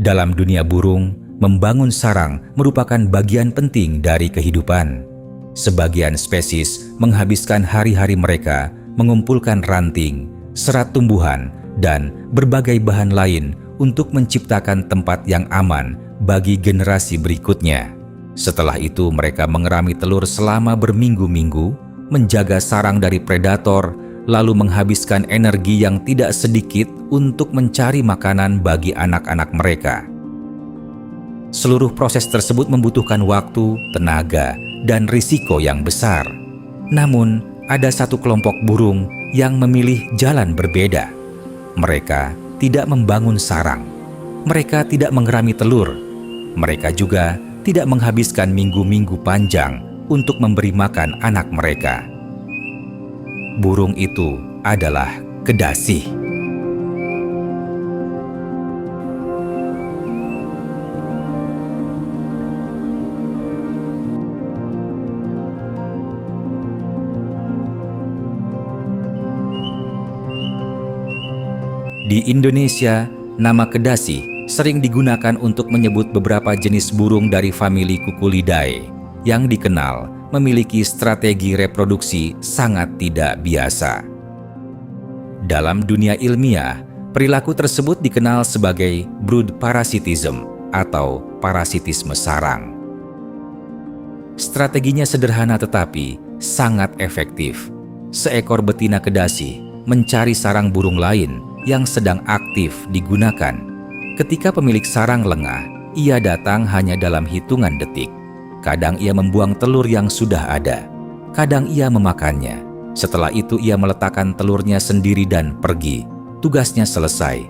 Dalam dunia burung, membangun sarang merupakan bagian penting dari kehidupan. Sebagian spesies menghabiskan hari-hari mereka mengumpulkan ranting, serat tumbuhan, dan berbagai bahan lain untuk menciptakan tempat yang aman bagi generasi berikutnya. Setelah itu mereka mengerami telur selama berminggu-minggu, menjaga sarang dari predator, lalu menghabiskan energi yang tidak sedikit untuk mencari makanan bagi anak-anak mereka. Seluruh proses tersebut membutuhkan waktu, tenaga, dan risiko yang besar. Namun, ada satu kelompok burung yang memilih jalan berbeda. Mereka tidak membangun sarang. Mereka tidak mengerami telur. Mereka juga tidak menghabiskan minggu-minggu panjang untuk memberi makan anak mereka. Burung itu adalah kedasi. Di Indonesia, nama kedasi sering digunakan untuk menyebut beberapa jenis burung dari famili Cuculidae yang dikenal memiliki strategi reproduksi sangat tidak biasa. Dalam dunia ilmiah, perilaku tersebut dikenal sebagai brood parasitism atau parasitisme sarang. Strateginya sederhana tetapi sangat efektif. Seekor betina kedasi mencari sarang burung lain yang sedang aktif digunakan. Ketika pemilik sarang lengah, ia datang hanya dalam hitungan detik. Kadang ia membuang telur yang sudah ada. Kadang ia memakannya. Setelah itu ia meletakkan telurnya sendiri dan pergi. Tugasnya selesai.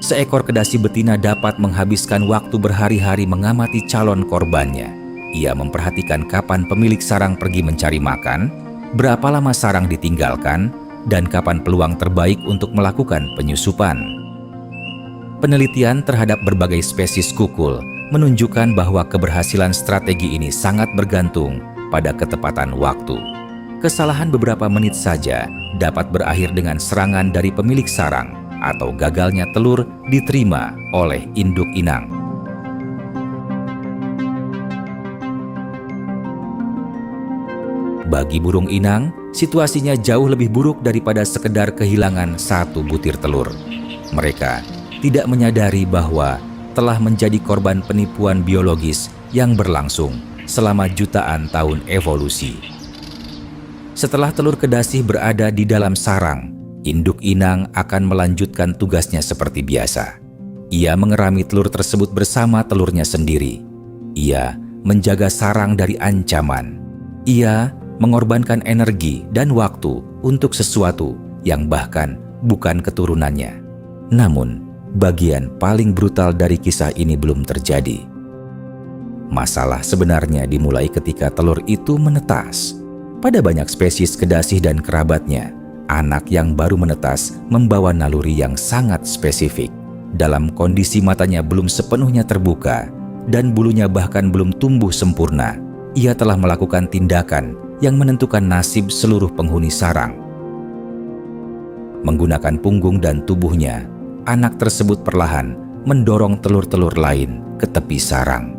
Seekor kedasi betina dapat menghabiskan waktu berhari-hari mengamati calon korbannya. Ia memperhatikan kapan pemilik sarang pergi mencari makan, berapa lama sarang ditinggalkan, dan kapan peluang terbaik untuk melakukan penyusupan. Penelitian terhadap berbagai spesies kukul menunjukkan bahwa keberhasilan strategi ini sangat bergantung pada ketepatan waktu. Kesalahan beberapa menit saja dapat berakhir dengan serangan dari pemilik sarang atau gagalnya telur diterima oleh induk inang. Bagi burung inang, situasinya jauh lebih buruk daripada sekedar kehilangan satu butir telur. Mereka tidak menyadari bahwa telah menjadi korban penipuan biologis yang berlangsung selama jutaan tahun evolusi. Setelah telur kedasi berada di dalam sarang, induk inang akan melanjutkan tugasnya seperti biasa. Ia mengerami telur tersebut bersama telurnya sendiri. Ia menjaga sarang dari ancaman. Ia mengorbankan energi dan waktu untuk sesuatu yang bahkan bukan keturunannya. Namun, bagian paling brutal dari kisah ini belum terjadi. Masalah sebenarnya dimulai ketika telur itu menetas. Pada banyak spesies kedasi dan kerabatnya, anak yang baru menetas membawa naluri yang sangat spesifik. Dalam kondisi matanya belum sepenuhnya terbuka dan bulunya bahkan belum tumbuh sempurna, ia telah melakukan tindakan yang menentukan nasib seluruh penghuni sarang. Menggunakan punggung dan tubuhnya, anak tersebut perlahan mendorong telur-telur lain ke tepi sarang.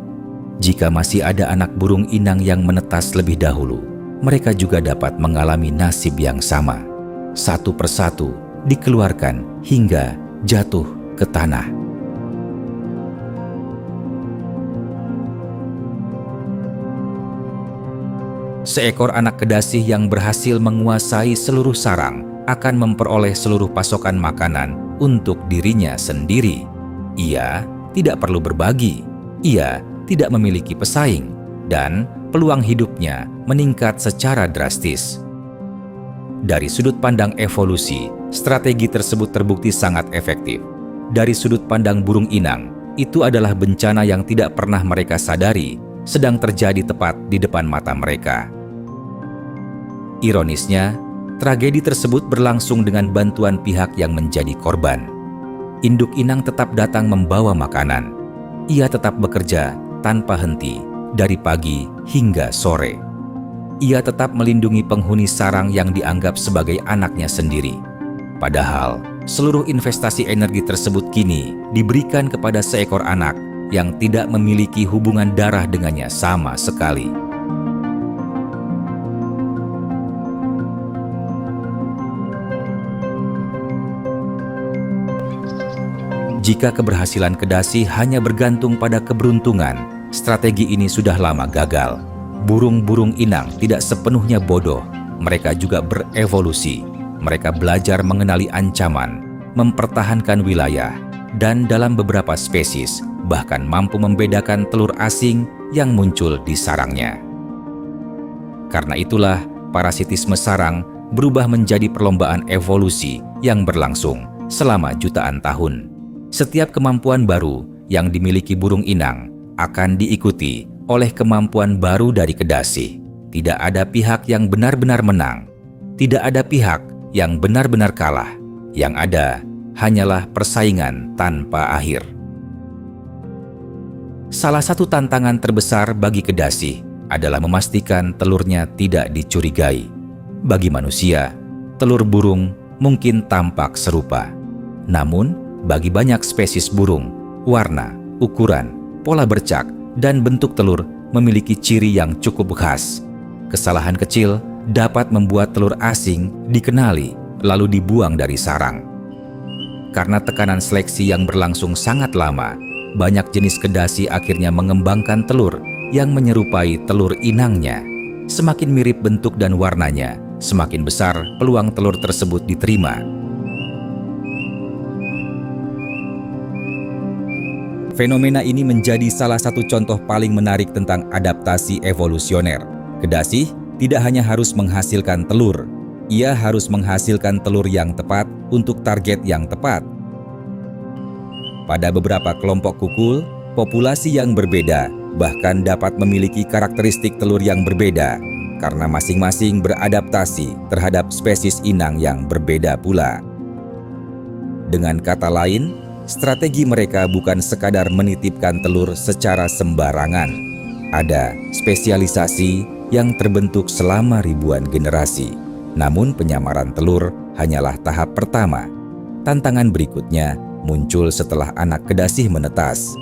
Jika masih ada anak burung inang yang menetas lebih dahulu, mereka juga dapat mengalami nasib yang sama. Satu persatu dikeluarkan hingga jatuh ke tanah. Seekor anak kedasi yang berhasil menguasai seluruh sarang akan memperoleh seluruh pasokan makanan untuk dirinya sendiri. Ia tidak perlu berbagi, ia tidak memiliki pesaing, dan peluang hidupnya meningkat secara drastis. Dari sudut pandang evolusi, strategi tersebut terbukti sangat efektif. Dari sudut pandang burung inang, itu adalah bencana yang tidak pernah mereka sadari sedang terjadi tepat di depan mata mereka. Ironisnya, tragedi tersebut berlangsung dengan bantuan pihak yang menjadi korban. Induk inang tetap datang membawa makanan. Ia tetap bekerja tanpa henti dari pagi hingga sore. Ia tetap melindungi penghuni sarang yang dianggap sebagai anaknya sendiri. Padahal, Seluruh investasi energi tersebut kini diberikan kepada seekor anak yang tidak memiliki hubungan darah dengannya sama sekali. Jika keberhasilan Kedasi hanya bergantung pada keberuntungan, strategi ini sudah lama gagal. Burung-burung inang tidak sepenuhnya bodoh, mereka juga berevolusi. Mereka belajar mengenali ancaman, mempertahankan wilayah, dan dalam beberapa spesies bahkan mampu membedakan telur asing yang muncul di sarangnya. Karena itulah, parasitisme sarang berubah menjadi perlombaan evolusi yang berlangsung selama jutaan tahun. Setiap kemampuan baru yang dimiliki burung inang akan diikuti oleh kemampuan baru dari Kedasi. Tidak ada pihak yang benar-benar menang. Tidak ada pihak yang benar-benar kalah. Yang ada hanyalah persaingan tanpa akhir. Salah satu tantangan terbesar bagi Kedasi adalah memastikan telurnya tidak dicurigai. Bagi manusia, telur burung mungkin tampak serupa. Namun, bagi banyak spesies burung, warna, ukuran, pola bercak, dan bentuk telur memiliki ciri yang cukup khas. Kesalahan kecil dapat membuat telur asing dikenali lalu dibuang dari sarang. Karena tekanan seleksi yang berlangsung sangat lama, banyak jenis Kedasi akhirnya mengembangkan telur yang menyerupai telur inangnya. Semakin mirip bentuk dan warnanya, semakin besar peluang telur tersebut diterima. Fenomena ini menjadi salah satu contoh paling menarik tentang adaptasi evolusioner. Kedasi tidak hanya harus menghasilkan telur, ia harus menghasilkan telur yang tepat untuk target yang tepat. Pada beberapa kelompok kukul, populasi yang berbeda bahkan dapat memiliki karakteristik telur yang berbeda karena masing-masing beradaptasi terhadap spesies inang yang berbeda pula. Dengan kata lain, strategi mereka bukan sekadar menitipkan telur secara sembarangan. Ada spesialisasi yang terbentuk selama ribuan generasi. Namun penyamaran telur hanyalah tahap pertama. Tantangan berikutnya muncul setelah anak Kedasi menetas.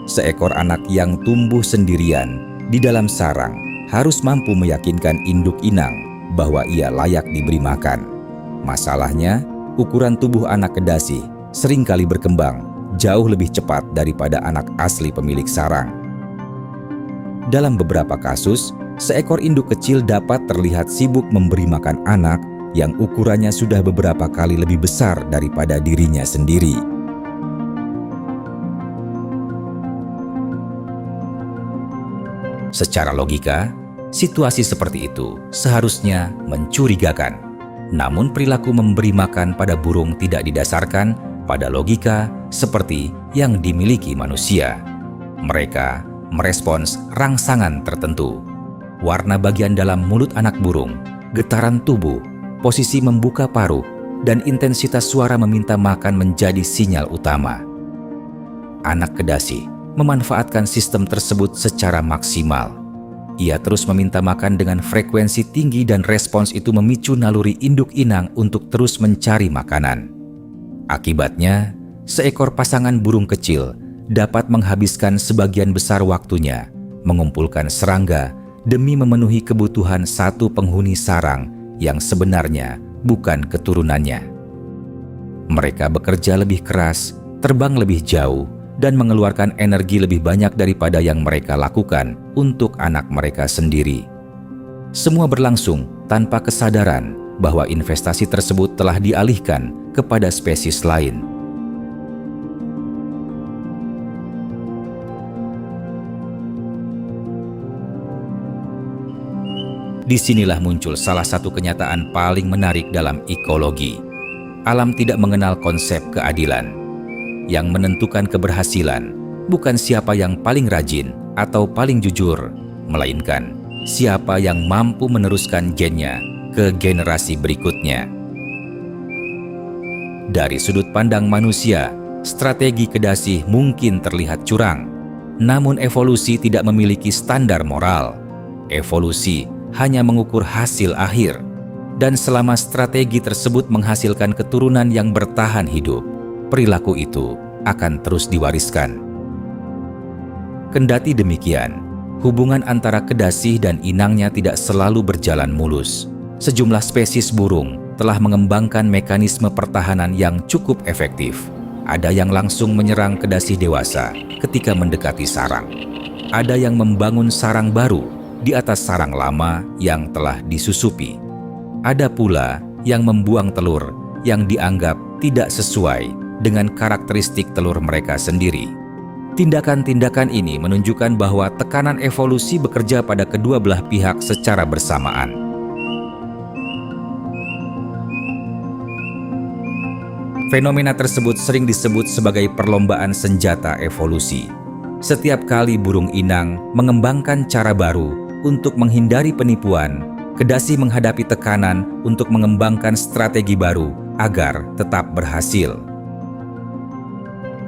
Seekor anak yang tumbuh sendirian di dalam sarang harus mampu meyakinkan induk inang bahwa ia layak diberi makan. Masalahnya, ukuran tubuh anak Kedasi seringkali berkembang jauh lebih cepat daripada anak asli pemilik sarang. Dalam beberapa kasus, seekor induk kecil dapat terlihat sibuk memberi makan anak yang ukurannya sudah beberapa kali lebih besar daripada dirinya sendiri. Secara logika, situasi seperti itu seharusnya mencurigakan. Namun perilaku memberi makan pada burung tidak didasarkan pada logika seperti yang dimiliki manusia. Mereka merespons rangsangan tertentu. Warna bagian dalam mulut anak burung, getaran tubuh, posisi membuka paruh, dan intensitas suara meminta makan menjadi sinyal utama. Anak Kedasi memanfaatkan sistem tersebut secara maksimal. Ia terus meminta makan dengan frekuensi tinggi dan respons itu memicu naluri induk inang untuk terus mencari makanan. Akibatnya, seekor pasangan burung kecil dapat menghabiskan sebagian besar waktunya mengumpulkan serangga demi memenuhi kebutuhan satu penghuni sarang yang sebenarnya bukan keturunannya. Mereka bekerja lebih keras, terbang lebih jauh, dan mengeluarkan energi lebih banyak daripada yang mereka lakukan untuk anak mereka sendiri. Semua berlangsung tanpa kesadaran bahwa investasi tersebut telah dialihkan kepada spesies lain. Disinilah muncul salah satu kenyataan paling menarik dalam ekologi. Alam tidak mengenal konsep keadilan. Yang menentukan keberhasilan bukan siapa yang paling rajin atau paling jujur, melainkan siapa yang mampu meneruskan gennya ke generasi berikutnya. Dari sudut pandang manusia, strategi Kedasi mungkin terlihat curang. Namun evolusi tidak memiliki standar moral. Evolusi hanya mengukur hasil akhir. Dan selama strategi tersebut menghasilkan keturunan yang bertahan hidup, perilaku itu akan terus diwariskan. Kendati demikian, hubungan antara kedasi dan inangnya tidak selalu berjalan mulus. Sejumlah spesies burung telah mengembangkan mekanisme pertahanan yang cukup efektif. Ada yang langsung menyerang kedasi dewasa ketika mendekati sarang. Ada yang membangun sarang baru di atas sarang lama yang telah disusupi. Ada pula yang membuang telur yang dianggap tidak sesuai dengan karakteristik telur mereka sendiri. Tindakan-tindakan ini menunjukkan bahwa tekanan evolusi bekerja pada kedua belah pihak secara bersamaan. Fenomena tersebut sering disebut sebagai perlombaan senjata evolusi. Setiap kali burung inang mengembangkan cara baru untuk menghindari penipuan, kedasi menghadapi tekanan untuk mengembangkan strategi baru agar tetap berhasil.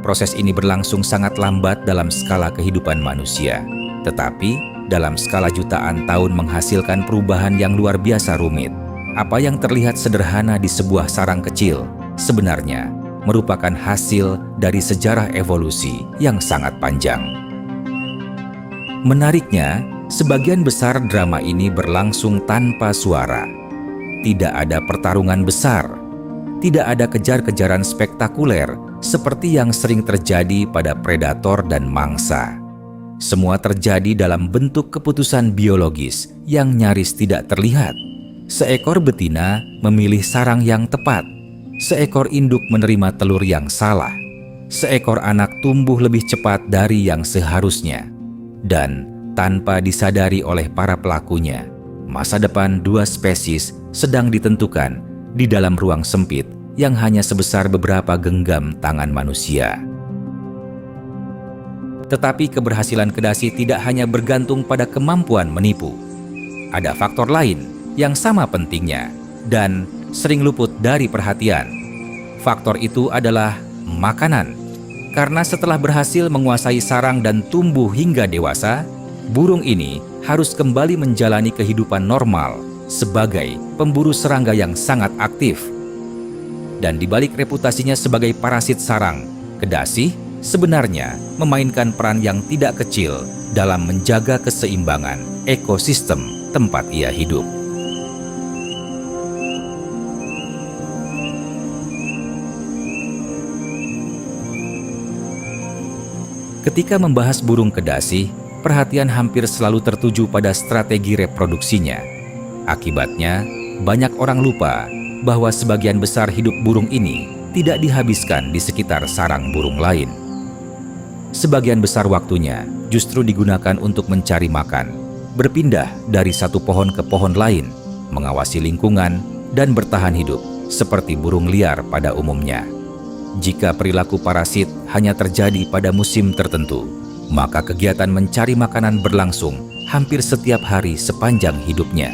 Proses ini berlangsung sangat lambat dalam skala kehidupan manusia, tetapi dalam skala jutaan tahun menghasilkan perubahan yang luar biasa rumit. Apa yang terlihat sederhana di sebuah sarang kecil sebenarnya merupakan hasil dari sejarah evolusi yang sangat panjang. Menariknya, sebagian besar drama ini berlangsung tanpa suara. Tidak ada pertarungan besar. Tidak ada kejar-kejaran spektakuler seperti yang sering terjadi pada predator dan mangsa. Semua terjadi dalam bentuk keputusan biologis yang nyaris tidak terlihat. Seekor betina memilih sarang yang tepat. Seekor induk menerima telur yang salah. Seekor anak tumbuh lebih cepat dari yang seharusnya. Dan tanpa disadari oleh para pelakunya, masa depan dua spesies sedang ditentukan di dalam ruang sempit yang hanya sebesar beberapa genggam tangan manusia. Tetapi keberhasilan kedasi tidak hanya bergantung pada kemampuan menipu. Ada faktor lain yang sama pentingnya dan sering luput dari perhatian. Faktor itu adalah makanan. Karena setelah berhasil menguasai sarang dan tumbuh hingga dewasa, burung ini harus kembali menjalani kehidupan normal sebagai pemburu serangga yang sangat aktif. Dan di balik reputasinya sebagai parasit sarang, kedasi sebenarnya memainkan peran yang tidak kecil dalam menjaga keseimbangan ekosistem tempat ia hidup. Ketika membahas burung kedasi, perhatian hampir selalu tertuju pada strategi reproduksinya. Akibatnya, banyak orang lupa bahwa sebagian besar hidup burung ini tidak dihabiskan di sekitar sarang burung lain. Sebagian besar waktunya justru digunakan untuk mencari makan, berpindah dari satu pohon ke pohon lain, mengawasi lingkungan, dan bertahan hidup seperti burung liar pada umumnya. Jika perilaku parasit hanya terjadi pada musim tertentu, maka kegiatan mencari makanan berlangsung hampir setiap hari sepanjang hidupnya.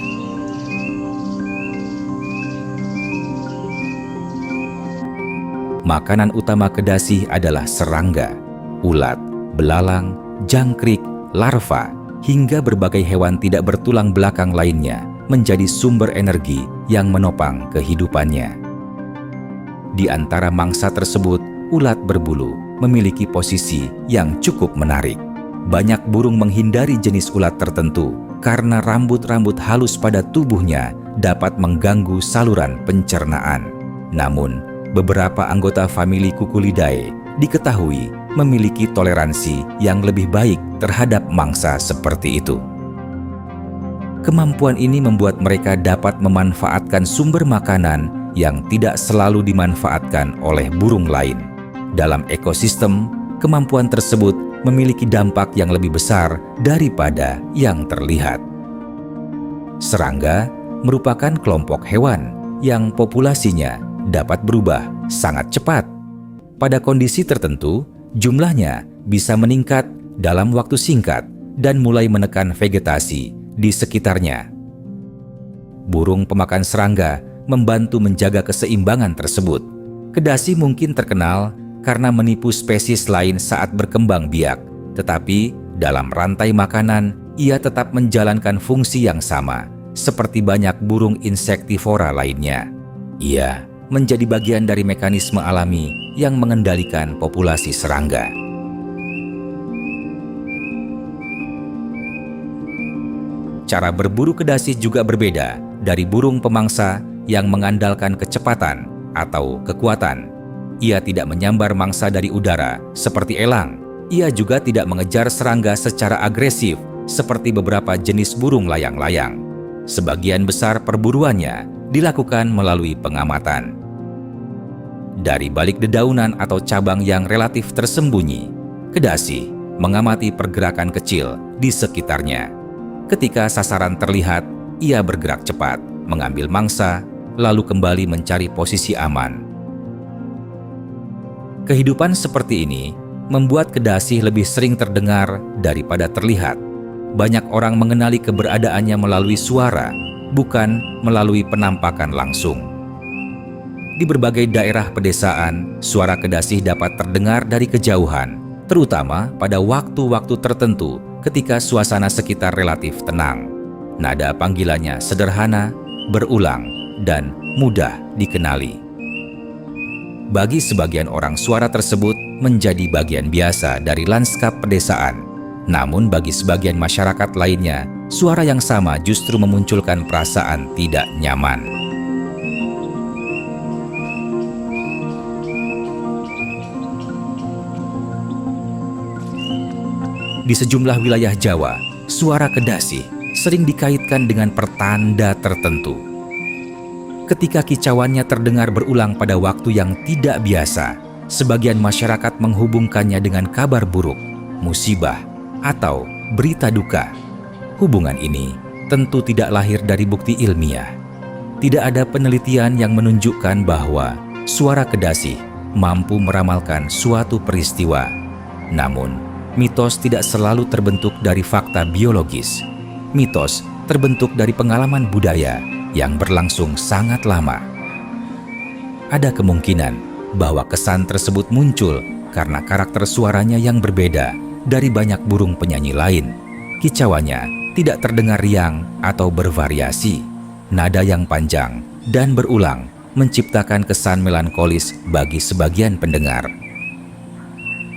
Makanan utama kedasi adalah serangga, ulat, belalang, jangkrik, larva, hingga berbagai hewan tidak bertulang belakang lainnya menjadi sumber energi yang menopang kehidupannya. Di antara mangsa tersebut, ulat berbulu memiliki posisi yang cukup menarik. Banyak burung menghindari jenis ulat tertentu karena rambut-rambut halus pada tubuhnya dapat mengganggu saluran pencernaan. Namun, beberapa anggota famili Cuculidae diketahui memiliki toleransi yang lebih baik terhadap mangsa seperti itu. Kemampuan ini membuat mereka dapat memanfaatkan sumber makanan yang tidak selalu dimanfaatkan oleh burung lain. Dalam ekosistem, kemampuan tersebut memiliki dampak yang lebih besar daripada yang terlihat. Serangga merupakan kelompok hewan yang populasinya dapat berubah sangat cepat. Pada kondisi tertentu, jumlahnya bisa meningkat dalam waktu singkat dan mulai menekan vegetasi di sekitarnya. Burung pemakan serangga membantu menjaga keseimbangan tersebut. Kedasi mungkin terkenal karena menipu spesies lain saat berkembang biak, tetapi dalam rantai makanan ia tetap menjalankan fungsi yang sama seperti banyak burung insektivora lainnya. Ia menjadi bagian dari mekanisme alami yang mengendalikan populasi serangga. Cara berburu kedasi juga berbeda dari burung pemangsa yang mengandalkan kecepatan atau kekuatan. Ia tidak menyambar mangsa dari udara seperti elang. Ia juga tidak mengejar serangga secara agresif seperti beberapa jenis burung layang-layang. Sebagian besar perburuannya dilakukan melalui pengamatan. Dari balik dedaunan atau cabang yang relatif tersembunyi, kedasi mengamati pergerakan kecil di sekitarnya. Ketika sasaran terlihat, ia bergerak cepat, mengambil mangsa, lalu kembali mencari posisi aman. Kehidupan seperti ini membuat kedasi lebih sering terdengar daripada terlihat. Banyak orang mengenali keberadaannya melalui suara, bukan melalui penampakan langsung. Di berbagai daerah pedesaan, suara kedasi dapat terdengar dari kejauhan, terutama pada waktu-waktu tertentu ketika suasana sekitar relatif tenang. Nada panggilannya sederhana, berulang, dan mudah dikenali. Bagi sebagian orang, suara tersebut menjadi bagian biasa dari lanskap pedesaan. Namun bagi sebagian masyarakat lainnya, suara yang sama justru memunculkan perasaan tidak nyaman. Di sejumlah wilayah Jawa, suara kedasi sering dikaitkan dengan pertanda tertentu. Ketika kicauannya terdengar berulang pada waktu yang tidak biasa, sebagian masyarakat menghubungkannya dengan kabar buruk, musibah, atau berita duka. Hubungan ini tentu tidak lahir dari bukti ilmiah. Tidak ada penelitian yang menunjukkan bahwa suara kedasi mampu meramalkan suatu peristiwa. Namun, mitos tidak selalu terbentuk dari fakta biologis. Mitos terbentuk dari pengalaman budaya yang berlangsung sangat lama. Ada kemungkinan bahwa kesan tersebut muncul karena karakter suaranya yang berbeda dari banyak burung penyanyi lain. Kicauannya tidak terdengar riang atau bervariasi. Nada yang panjang dan berulang menciptakan kesan melankolis bagi sebagian pendengar.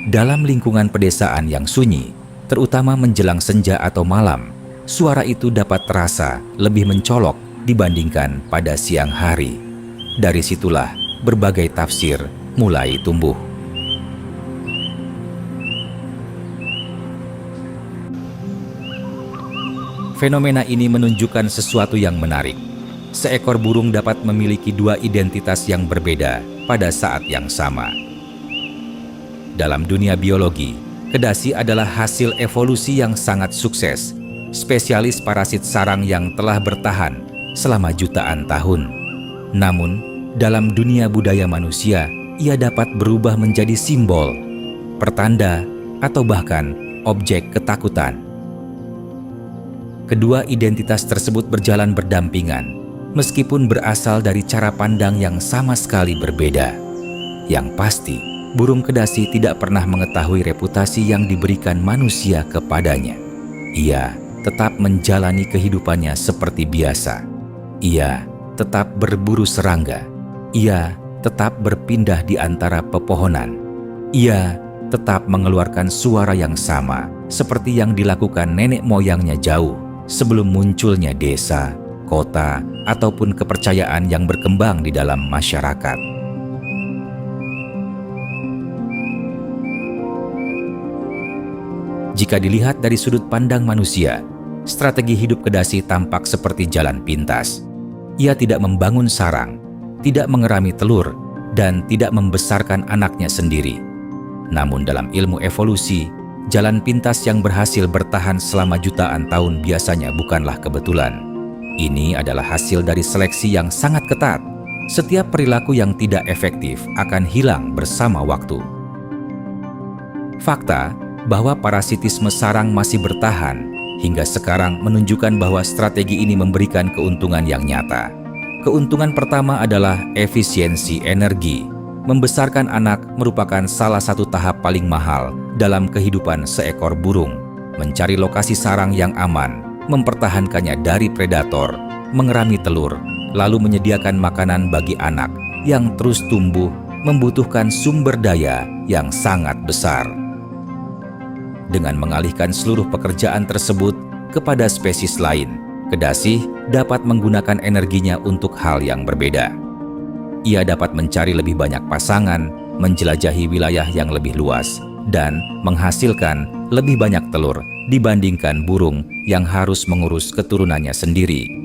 Dalam lingkungan pedesaan yang sunyi, terutama menjelang senja atau malam, suara itu dapat terasa lebih mencolok dibandingkan pada siang hari. Dari situlah berbagai tafsir mulai tumbuh. Fenomena ini menunjukkan sesuatu yang menarik. Seekor burung dapat memiliki dua identitas yang berbeda pada saat yang sama. Dalam dunia biologi, kedasi adalah hasil evolusi yang sangat sukses, spesialis parasit sarang yang telah bertahan selama jutaan tahun. Namun, dalam dunia budaya manusia, ia dapat berubah menjadi simbol, pertanda, atau bahkan objek ketakutan. Kedua identitas tersebut berjalan berdampingan, meskipun berasal dari cara pandang yang sama sekali berbeda. Yang pasti, burung kedasi tidak pernah mengetahui reputasi yang diberikan manusia kepadanya. Ia tetap menjalani kehidupannya seperti biasa. Ia tetap berburu serangga. Ia tetap berpindah di antara pepohonan. Ia tetap mengeluarkan suara yang sama, seperti yang dilakukan nenek moyangnya jauh sebelum munculnya desa, kota, ataupun kepercayaan yang berkembang di dalam masyarakat. Jika dilihat dari sudut pandang manusia, strategi hidup kedasi tampak seperti jalan pintas. Ia tidak membangun sarang, tidak mengerami telur, dan tidak membesarkan anaknya sendiri. Namun dalam ilmu evolusi, jalan pintas yang berhasil bertahan selama jutaan tahun biasanya bukanlah kebetulan. Ini adalah hasil dari seleksi yang sangat ketat. Setiap perilaku yang tidak efektif akan hilang bersama waktu. Fakta bahwa parasitisme sarang masih bertahan hingga sekarang menunjukkan bahwa strategi ini memberikan keuntungan yang nyata. Keuntungan pertama adalah efisiensi energi. Membesarkan anak merupakan salah satu tahap paling mahal dalam kehidupan seekor burung. Mencari lokasi sarang yang aman, mempertahankannya dari predator, mengerami telur, lalu menyediakan makanan bagi anak yang terus tumbuh membutuhkan sumber daya yang sangat besar. Dengan mengalihkan seluruh pekerjaan tersebut kepada spesies lain, kedasi dapat menggunakan energinya untuk hal yang berbeda. Ia dapat mencari lebih banyak pasangan, menjelajahi wilayah yang lebih luas, dan menghasilkan lebih banyak telur dibandingkan burung yang harus mengurus keturunannya sendiri.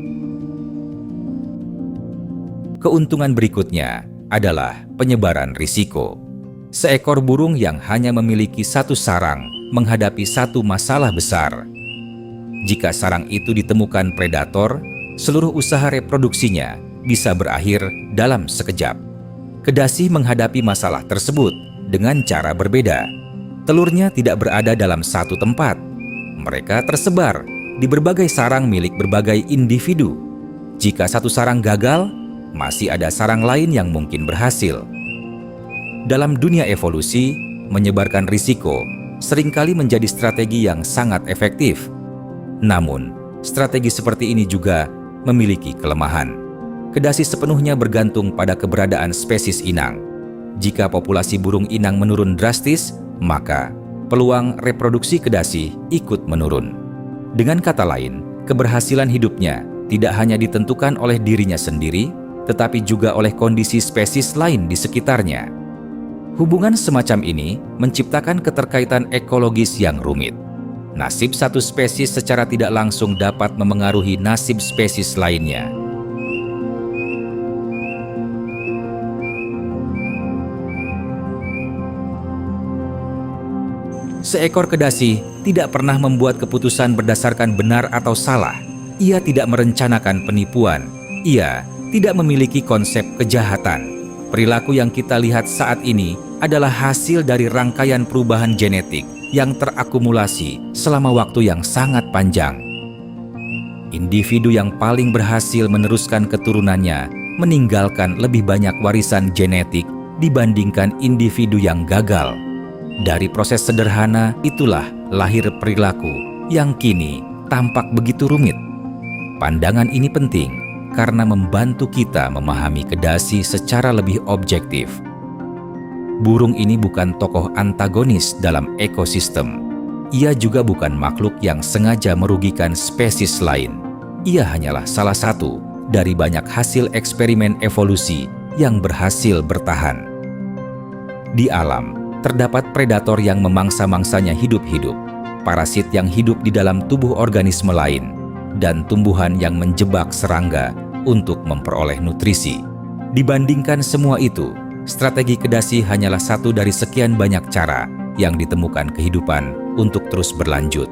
Keuntungan berikutnya adalah penyebaran risiko. Seekor burung yang hanya memiliki satu sarang menghadapi satu masalah besar. Jika sarang itu ditemukan predator, seluruh usaha reproduksinya bisa berakhir dalam sekejap. Kedasi menghadapi masalah tersebut dengan cara berbeda. Telurnya tidak berada dalam satu tempat. Mereka tersebar di berbagai sarang milik berbagai individu. Jika satu sarang gagal, masih ada sarang lain yang mungkin berhasil. Dalam dunia evolusi, menyebarkan risiko seringkali menjadi strategi yang sangat efektif. Namun, strategi seperti ini juga memiliki kelemahan. Kedasi sepenuhnya bergantung pada keberadaan spesies inang. Jika populasi burung inang menurun drastis, maka peluang reproduksi kedasi ikut menurun. Dengan kata lain, keberhasilan hidupnya tidak hanya ditentukan oleh dirinya sendiri, tetapi juga oleh kondisi spesies lain di sekitarnya. Hubungan semacam ini menciptakan keterkaitan ekologis yang rumit. Nasib satu spesies secara tidak langsung dapat memengaruhi nasib spesies lainnya. Seekor kedasi tidak pernah membuat keputusan berdasarkan benar atau salah. Ia tidak merencanakan penipuan. Ia tidak memiliki konsep kejahatan. Perilaku yang kita lihat saat ini adalah hasil dari rangkaian perubahan genetik yang terakumulasi selama waktu yang sangat panjang. Individu yang paling berhasil meneruskan keturunannya meninggalkan lebih banyak warisan genetik dibandingkan individu yang gagal. Dari proses sederhana itulah lahir perilaku yang kini tampak begitu rumit. Pandangan ini penting karena membantu kita memahami kedasi secara lebih objektif. Burung ini bukan tokoh antagonis dalam ekosistem. Ia juga bukan makhluk yang sengaja merugikan spesies lain. Ia hanyalah salah satu dari banyak hasil eksperimen evolusi yang berhasil bertahan. Di alam, terdapat predator yang memangsa-mangsanya hidup-hidup, parasit yang hidup di dalam tubuh organisme lain, dan tumbuhan yang menjebak serangga untuk memperoleh nutrisi. Dibandingkan semua itu, strategi kedasi hanyalah satu dari sekian banyak cara yang ditemukan kehidupan untuk terus berlanjut.